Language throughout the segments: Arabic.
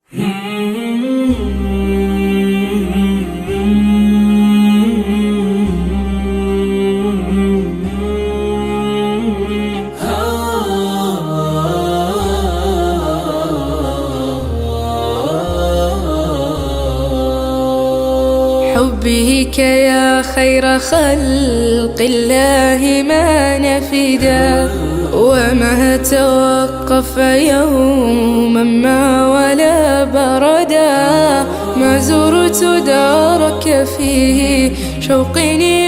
حبك يا خير خلق الله ما نفدا، وما توقف يوما ما ولا بردا. ما زرت دارك فيه شوق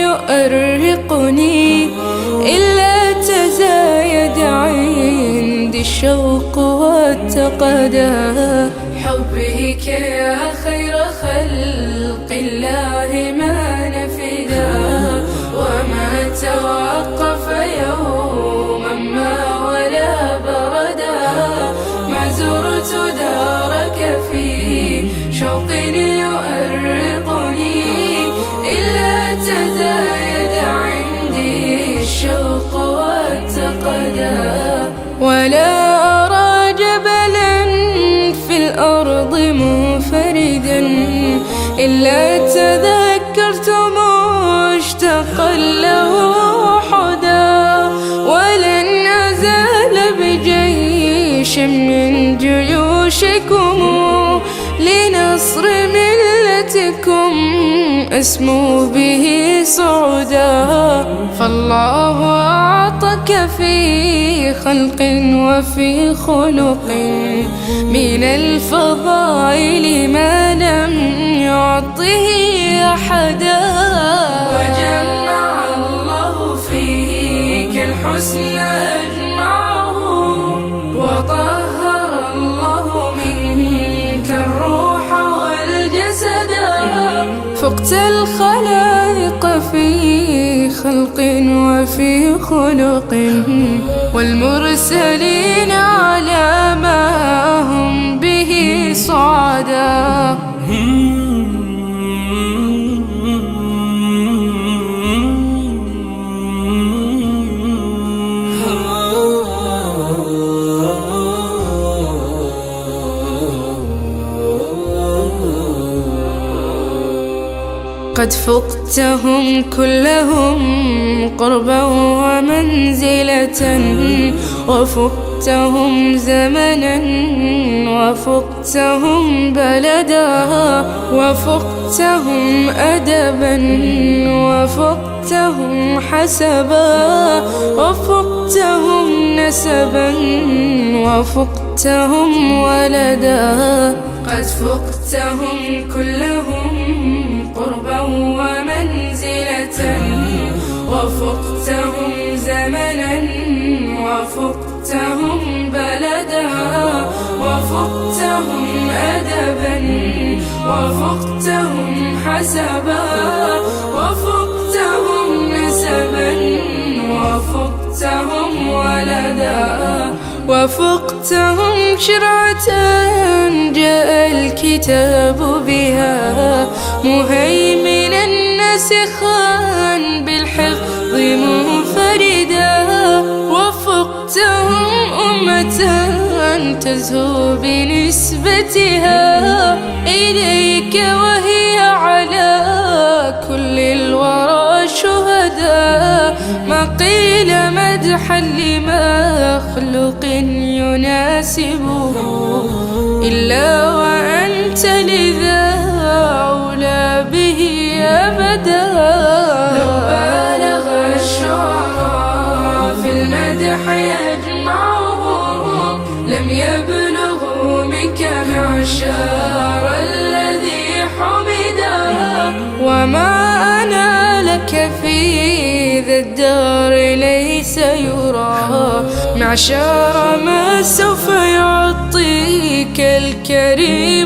يؤرقني، إلا تزايد عندي الشوق والتقدا. حبك يا خير خلق الله ما نفدا، وما توقف يوما ما ولا بردا. ما زرت دارك فيه شوق يؤرقني، إلا تزايد عندي الشوق والتقدا. ولا أرى جبلا في الأرض منفردا، إلا تذكرت مشتاقا له حدا. ولن أزال بجيش من جيوشكم لنصر ملتكم أسمو به صعدا. فالله أعطاك في خلق وفي خلق من الفضائل ما لم يعطه أحدا. وجمع الله فيك الحسن أجمعه، وطهر الله منك الروح والجسد. فقت الخلائق في خلق وفي خلق، والمرسلين على ما هم به صعدا. قد فقتهم كلهم قربا ومنزلة، وفقتهم زمنا وفقتهم بلدا. وفقتهم أدبا وفقتهم حسبا، وفقتهم نسبا وفقتهم ولدا. قد فقتهم كلهم قربا ومنزلة، وفقتهم زمنا وفقتهم بلدا. وفقتهم أدبا وفقتهم حسبا، وفقتهم نسبا وفقتهم ولدا. وفقتهم شرعة جاء الكتاب بها مهيمنا ناسخا بالحفظ منفردا. وفقتهم أمة تزهو بنسبتها إليك، وهي على كل الورى شهدا. ما قيل مدحا لمخلوق يناسبه، إلا وأنت لذا أولى به أبدا. لو بالغ الشعراء في المدح يجمعهم، لم يبلغوا منك معشار الذي حمدا. وما أنا لك في ذا الدار ليس يرى، معشار ما سوف يعطيك الكريم